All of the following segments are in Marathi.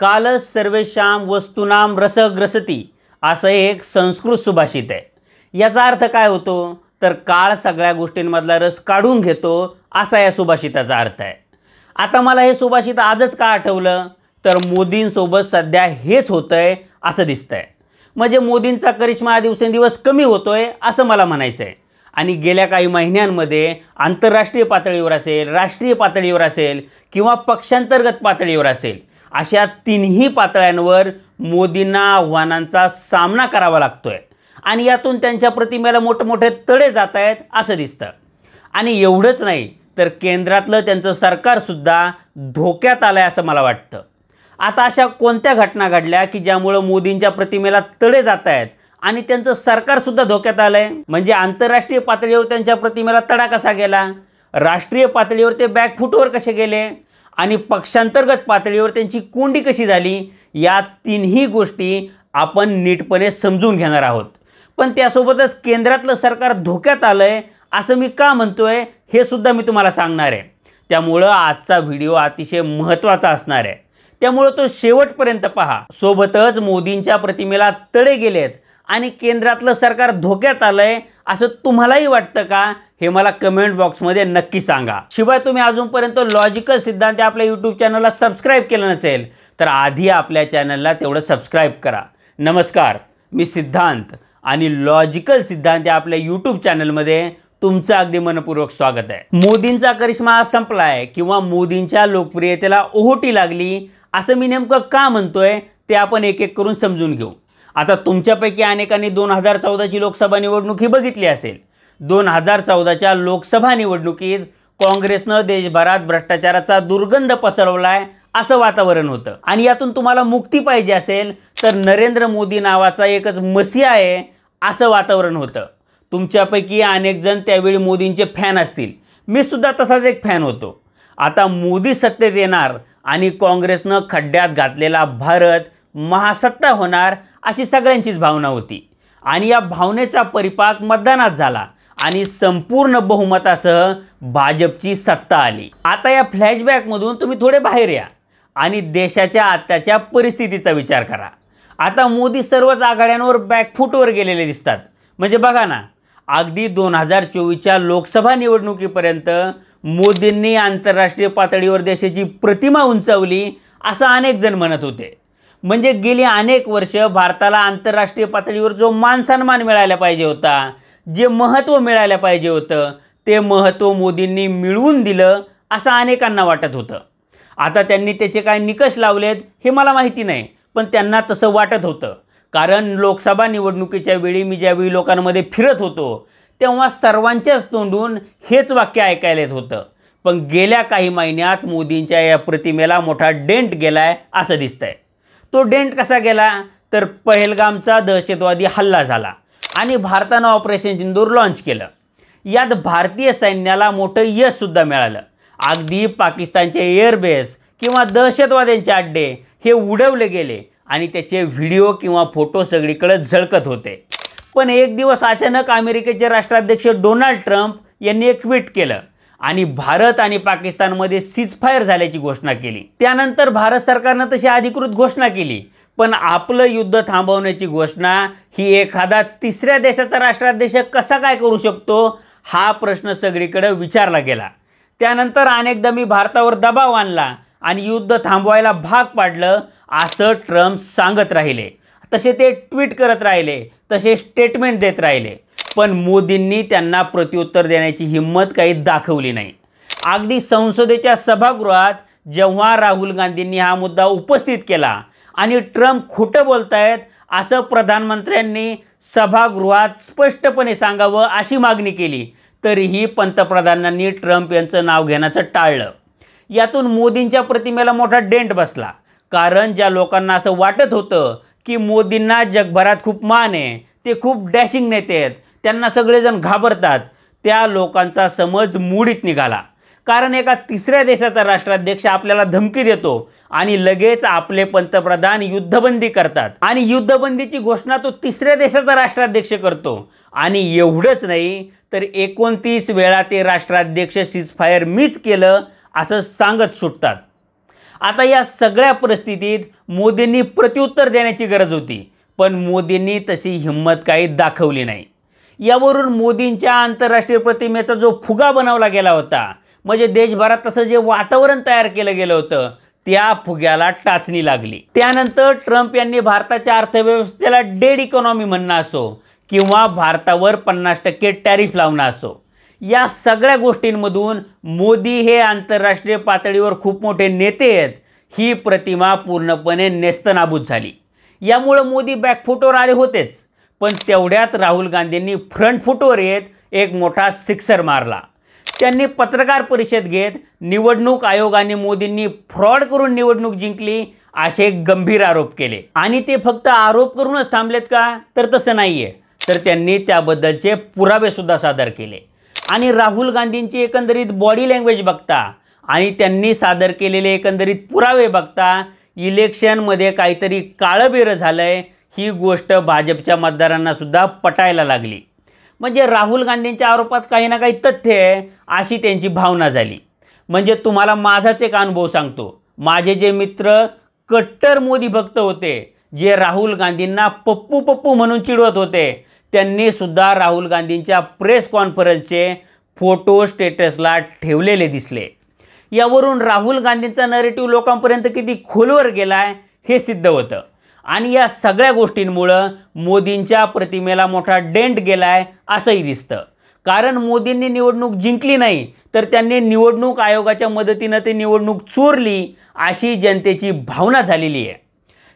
कालच सर्वेषां वस्तूनां रसग्रसती असं एक संस्कृत सुभाषित आहे। याचा अर्थ काय होतो तर काळ सगळ्या गोष्टींमधला रस काढून घेतो असा या सुभाषिताचा अर्थ आहे। आता मला हे सुभाषित आजच का आठवलं तर मोदींसोबत सध्या हेच होतंय असं दिसतंय। म्हणजे मोदींचा करिश्मा दिवसेंदिवस कमी होतोय असं मला म्हणायचं आहे। आणि गेल्या काही महिन्यांमध्ये आंतरराष्ट्रीय पातळीवर असेल, राष्ट्रीय पातळीवर असेल किंवा पक्षांतर्गत पातळीवर असेल, अशा तिन्ही पातळ्यांवर मोदींना आव्हानांचा सामना करावा लागतोय आणि यातून त्यांच्या प्रतिमेला मोठमोठे तडे जात आहेत असं दिसतं। आणि एवढंच नाही तर केंद्रातलं त्यांचं सरकारसुद्धा धोक्यात आलंय असं मला वाटतं। आता अशा कोणत्या घटना घडल्या की ज्यामुळे मोदींच्या प्रतिमेला तडे जात आहेत आणि त्यांचं सरकारसुद्धा धोक्यात आलंय? म्हणजे आंतरराष्ट्रीय पातळीवर त्यांच्या प्रतिमेला तडा कसा गेला, राष्ट्रीय पातळीवर ते बॅकफूटवर कसे गेले आणि पक्षांतर्गत पातळीवर त्यांची कोंडी कशी झाली, या तिन्ही गोष्टी आपण नीटपणे समजून घेणार आहोत। पण त्यासोबतच केंद्रातलं सरकार धोक्यात आलंय असं मी का म्हणतोय हे सुद्धा मी तुम्हाला सांगणार आहे। त्यामुळं आजचा व्हिडिओ अतिशय महत्त्वाचा असणार आहे, त्यामुळं तो शेवटपर्यंत पहा। सोबतच मोदींच्या प्रतिमेला तडे गेलेत आणि केंद्रातलं सरकार धोक्यात आलंय असं तुम्हालाही वाटतं का हे मला कमेंट बॉक्समध्ये नक्की सांगा। शिवाय तुम्ही अजूनपर्यंत लॉजिकल सिद्धांत आपल्या यूट्यूब चॅनलला सबस्क्राईब केलं नसेल तर आधी आपल्या चॅनलला तेवढं सबस्क्राईब करा। नमस्कार, मी सिद्धांत आणि लॉजिकल सिद्धांत आपल्या यूट्यूब चॅनलमध्ये तुमचं अगदी मनपूर्वक स्वागत आहे। मोदींचा करिश्मा संपलाय किंवा मोदींच्या लोकप्रियतेला ओहोटी लागली असं मी नेमकं का म्हणतोय ते आपण एक एक करून समजून घेऊ। आता तुमच्यापैकी अनेकांनी 2014ची लोकसभा निवडणूक ही बघितली असेल। 2014च्या लोकसभा निवडणुकीत काँग्रेसनं देशभरात भ्रष्टाचाराचा दुर्गंध पसरवलाय असं वातावरण होतं आणि यातून तुम्हाला मुक्ती पाहिजे असेल तर नरेंद्र मोदी नावाचा एकच मसीहा आहे असं वातावरण होतं। तुमच्यापैकी अनेक जण त्यावेळी मोदींचे फॅन असतील, मी सुद्धा तसाच एक फॅन होतो। आता मोदी सत्तेत येणार आणि काँग्रेसनं खड्ड्यात घातलेला भारत महासत्ता होणार अशी सगळ्यांचीच भावना होती आणि या भावनेचा परिपाक मतदानात झाला आणि संपूर्ण बहुमतासह भाजपची सत्ता आली। आता या फ्लॅशबॅकमधून तुम्ही थोडे बाहेर या आणि देशाच्या आत्ताच्या परिस्थितीचा विचार करा। आता मोदी सर्वच आघाड्यांवर बॅकफूटवर गेलेले दिसतात। म्हणजे बघा ना, अगदी 2024च्या लोकसभा निवडणुकीपर्यंत मोदींनी आंतरराष्ट्रीय पातळीवर देशाची प्रतिमा उंचावली असं अनेक जण म्हणत होते। म्हणजे गेली अनेक वर्ष भारताला आंतरराष्ट्रीय पातळीवर जो मानसन्मान मिळायला पाहिजे होता, जे महत्त्व मिळायला पाहिजे होतं, ते महत्त्व मोदींनी मिळवून दिलं असं अनेकांना वाटत होतं। आता त्यांनी त्याचे काय निकष लावलेत हे मला माहिती नाही, पण त्यांना तसं वाटत होतं। कारण लोकसभा निवडणुकीच्या वेळी मी ज्यावेळी लोकांमध्ये फिरत होतो तेव्हा सर्वांच्याच तोंडून हेच वाक्य ऐकायला येत होतं। पण गेल्या काही महिन्यात मोदींच्या या प्रतिमेला मोठा डेंट गेलाय असं दिसतंय। तो डेंट कसा गेला तर पहलगामचा दहशतवादी हल्ला झाला आणि भारतानं ऑपरेशन सिंदूर लॉन्च केलं। यात भारतीय सैन्याला मोठं यशसुद्धा मिळालं। अगदी पाकिस्तानचे एअरबेस किंवा दहशतवाद्यांचे अड्डे हे उडवले गेले आणि त्याचे व्हिडिओ किंवा फोटो सगळीकडे झळकत होते। पण एक दिवस अचानक अमेरिकेचे राष्ट्राध्यक्ष डोनाल्ड ट्रम्प यांनी एक ट्विट केलं आणि भारत आणि पाकिस्तानमध्ये सीजफायर झाल्याची घोषणा केली। त्यानंतर भारत सरकारनं तशी अधिकृत घोषणा केली, पण आपलं युद्ध थांबवण्याची घोषणा ही एखादा तिसऱ्या देशाचा राष्ट्राध्यक्ष कसा काय करू शकतो हा प्रश्न सगळीकडे विचारला गेला। त्यानंतर अनेकदा मी भारतावर दबाव आणला आणि युद्ध थांबवायला भाग पाडलं असं ट्रम्प सांगत राहिले, तसे ते ट्विट करत राहिले, तसे स्टेटमेंट देत राहिले, पण मोदींनी त्यांना प्रत्युत्तर देण्याची हिंमत काही दाखवली नाही। अगदी संसदेच्या सभागृहात जेव्हा राहुल गांधींनी हा मुद्दा उपस्थित केला आणि ट्रम्प खोटं बोलतायत असं प्रधानमंत्र्यांनी सभागृहात स्पष्टपणे सांगावं अशी मागणी केली, तरीही पंतप्रधानांनी ट्रम्प यांचं नाव घेण्याचं टाळलं। यातून मोदींच्या प्रतिमेला मोठा डेंट बसला, कारण ज्या लोकांना असं वाटत होतं की मोदींना जगभरात खूप मान आहे, ते खूप डॅशिंग नेते आहेत, त्यांना सगळेजण घाबरतात, त्या लोकांचा समज मोडीत निघाला। कारण एका तिसऱ्या देशाचा राष्ट्राध्यक्ष आपल्याला धमकी देतो आणि लगेच आपले पंतप्रधान युद्धबंदी करतात आणि युद्धबंदीची घोषणा तो तिसऱ्या देशाचा राष्ट्राध्यक्ष करतो आणि एवढंच नाही तर 29 वेळा ते राष्ट्राध्यक्ष सीजफायर मीच केलं असं सांगत सुटतात। आता या सगळ्या परिस्थितीत मोदींनी प्रत्युत्तर देण्याची गरज होती, पण मोदींनी तशी हिंमत काही दाखवली नाही. यावरून मोदींच्या आंतरराष्ट्रीय प्रतिमेचा जो फुगा बनवला गेला होता, म्हणजे देशभरात तसं जे वातावरण तयार केलं गेलं होतं, त्या फुग्याला टाचणी लागली. त्यानंतर ट्रम्प यांनी भारताच्या अर्थव्यवस्थेला डेड इकॉनॉमी म्हणणं असो किंवा भारतावर 50% टॅरिफ लावणं असो, या सगळ्या गोष्टींमधून मोदी हे आंतरराष्ट्रीय पातळीवर खूप मोठे नेते आहेत, ही प्रतिमा पूर्णपणे नेस्तनाबूत झाली. यामुळं मोदी बॅकफुटवर आले होतेच, पण तेवढ्यात राहुल गांधींनी फ्रंट फुटवर येत एक मोठा सिक्सर मारला. त्यांनी पत्रकार परिषद घेत निवडणूक आयोगाने मोदींनी फ्रॉड करून निवडणूक जिंकली असे गंभीर आरोप केले. आणि ते फक्त आरोप करूनच थांबलेत का, तर तसं नाही आहे, तर त्यांनी त्याबद्दलचे पुरावेसुद्धा सादर केले. आणि राहुल गांधींची एकंदरीत बॉडी लँग्वेज बघता आणि त्यांनी सादर केलेले एकंदरीत पुरावे बघता इलेक्शनमध्ये काहीतरी काळबेरं झालं आहे, ही गोष्ट भाजपच्या मतदारांना सुद्धा पटायला लागली. म्हणजे राहुल गांधींच्या आरोपात काही ना काही तथ्य आहे अशी त्यांची भावना झाली. म्हणजे तुम्हाला माझाच एक अनुभव सांगतो. माझे जे मित्र कट्टर मोदी भक्त होते, जे राहुल गांधींना पप्पू पप्पू म्हणून चिडवत होते, त्यांनी सुद्धा राहुल गांधींच्या प्रेस कॉन्फरन्सचे फोटो स्टेटसला ठेवलेले दिसले. यावरून राहुल गांधींचा नरेटिव्ह लोकांपर्यंत किती खोलवर गेलाय हे सिद्ध होतं. आणि या सगळ्या गोष्टींमुळं मोदींच्या प्रतिमेला मोठा डेंट गेलाय असंही दिसतं. कारण मोदींनी निवडणूक जिंकली नाही, तर त्यांनी निवडणूक आयोगाच्या मदतीनं ते निवडणूक चोरली अशी जनतेची भावना झालेली आहे.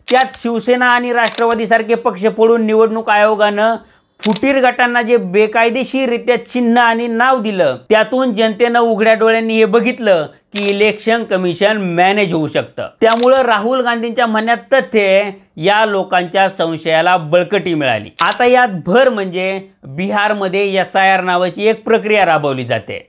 त्यात शिवसेना आणि राष्ट्रवादीसारखे पक्ष फोडून निवडणूक आयोगानं फुटीर गटांना जे बेकायदेशीररित्या चिन्ह आणि नाव दिलं, त्यातून जनतेनं उघड्या डोळ्यांनी हे बघितलं की इलेक्शन कमिशन मॅनेज होऊ शकतं. त्यामुळं राहुल गांधींच्या म्हणण्यात तथ्य आहे, या लोकांच्या संशयाला बळकटी मिळाली. आता यात भर म्हणजे बिहारमध्ये SIR नावाची एक प्रक्रिया राबवली जाते.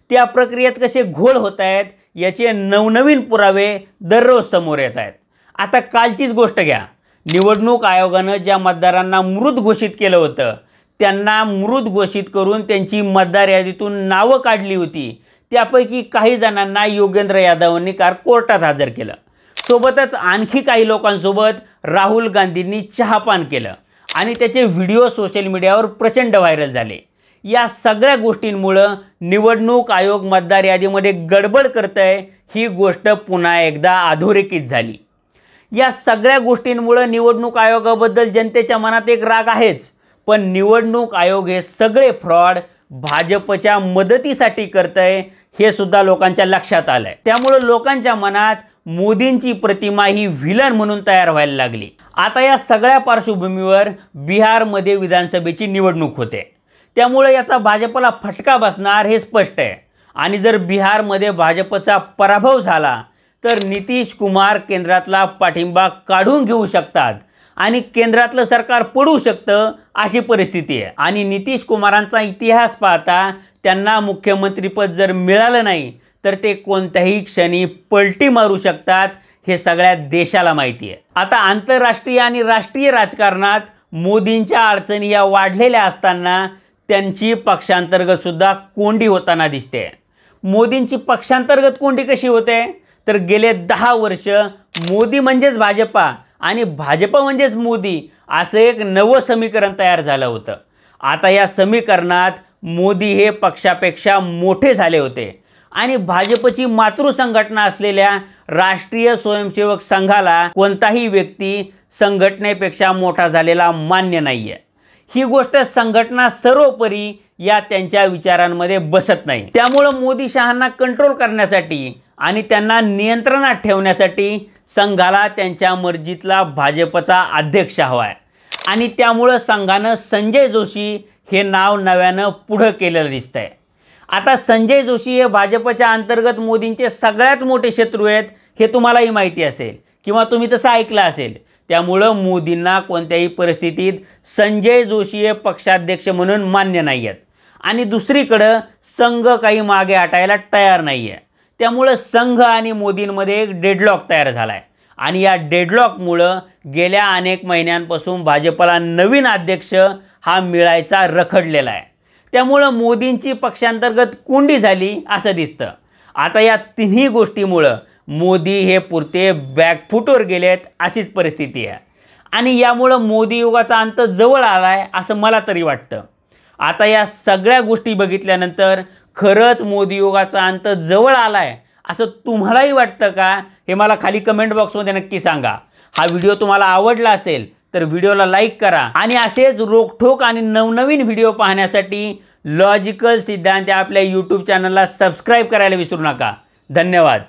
त्या प्रक्रियेत कसे घोळ होत आहेत याचे नवनवीन पुरावे दररोज समोर येत आहेत. आता कालचीच गोष्ट घ्या. निवडणूक आयोगानं ज्या मतदारांना मृत घोषित केलं होतं, त्यांना मृत घोषित करून त्यांची मतदार यादीतून नावं काढली होती. त्यापैकी काही जणांना योगेंद्र यादवांनी काल कोर्टात हजर केलं. सोबतच आणखी काही लोकांसोबत राहुल गांधींनी चहापान केलं आणि त्याचे व्हिडिओ सोशल मीडियावर प्रचंड व्हायरल झाले. या सगळ्या गोष्टींमुळं निवडणूक आयोग मतदार यादीमध्ये गडबड करतंय ही गोष्ट पुन्हा एकदा अधोरेखित झाली. या सगळ्या गोष्टींमुळं निवडणूक आयोगाबद्दल जनतेच्या मनात एक राग आहेच, पण निवडणूक आयोग हे सगळे फ्रॉड भाजपच्या मदतीसाठी करतंय हे सुद्धा लोकांच्या लक्षात आलं आहे. त्यामुळं लोकांच्या मनात मोदींची प्रतिमा ही व्हिलन म्हणून तयार व्हायला लागली. आता या सगळ्या पार्श्वभूमीवर बिहारमध्ये विधानसभेची निवडणूक होते, त्यामुळं याचा भाजपला फटका बसणार हे स्पष्ट आहे. आणि जर बिहारमध्ये भाजपचा पराभव झाला तर नितीश कुमार केंद्रातला पाठिंबा काढून घेऊ शकतात आणि केंद्रातलं सरकार पडू शकतं अशी परिस्थिती आहे. आणि नितीश कुमारांचा इतिहास पाहता त्यांना मुख्यमंत्रीपद जर मिळालं नाही तर ते कोणत्याही क्षणी पलटी मारू शकतात, हे सगळ्या देशाला माहिती आहे. आता आंतरराष्ट्रीय आणि राष्ट्रीय राजकारणात मोदींच्या अडचणी या वाढलेल्या असताना त्यांची पक्षांतर्गत सुद्धा कोंडी होताना दिसते. मोदींची पक्षांतर्गत कोंडी कशी होते, तर गेले 10 वर्ष मोदी म्हणजेच भाजपा आणि भाजप म्हणजेच मोदी असं एक नवं समीकरण तयार झालं होतं. आता या समीकरणात मोदी हे पक्षापेक्षा मोठे झाले होते आणि भाजपची मातृसंघटना असलेल्या राष्ट्रीय स्वयंसेवक संघाला कोणताही व्यक्ती संघटनेपेक्षा मोठा झालेला मान्य नाही आहे. ही गोष्ट संघटना सर्वोपरी या त्यांच्या विचारांमध्ये बसत नाही. त्यामुळं मोदी शहांना कंट्रोल करण्यासाठी आणि त्यांना नियंत्रणात ठेवण्यासाठी संघाला त्यांच्या मर्जीतला भाजपचा अध्यक्ष हवा आहे. आणि त्यामुळं संघानं संजय जोशी हे नाव नव्यानं पुढं केलेलं दिसतं आहे. आता संजय जोशी हे भाजपच्या अंतर्गत मोदींचे सगळ्यात मोठे शत्रू आहेत, हे तुम्हालाही माहिती असेल किंवा तुम्ही तसं ऐकलं असेल. त्यामुळं मोदींना कोणत्याही परिस्थितीत संजय जोशी हे पक्षाध्यक्ष म्हणून मान्य नाही आहेत. आणि दुसरीकडं संघ काही मागे हटायला तयार नाही आहे. त्यामुळं संघ आणि मोदींमध्ये एक डेडलॉक तयार झाला आहे आणि या डेडलॉकमुळं गेल्या अनेक महिन्यांपासून भाजपला नवीन अध्यक्ष हा मिळायचा रखडलेला आहे. त्यामुळं मोदींची पक्षांतर्गत कोंडी झाली असं दिसतं. आता या तिन्ही गोष्टीमुळं मोदी हे पुरते बॅकफुटवर गेलेत अशीच परिस्थिती आहे आणि यामुळं मोदी युगाचा अंत जवळ आला आहे असं मला तरी वाटतं. आता या सगळ्या गोष्टी बघितल्यानंतर खरंच मोदी युगाचा अंत जवळ आला आहे असं तुम्हालाही वाटतं का हे मला खाली कमेंट बॉक्समध्ये नक्की सांगा. हा व्हिडिओ तुम्हाला आवडला असेल तर व्हिडिओला लाईक करा आणि असेच रोखठोक आणि नवनवीन व्हिडिओ पाहण्यासाठी लॉजिकल सिद्धांत आपल्या यूट्यूब चॅनलला सबस्क्राईब करायला विसरू नका. धन्यवाद.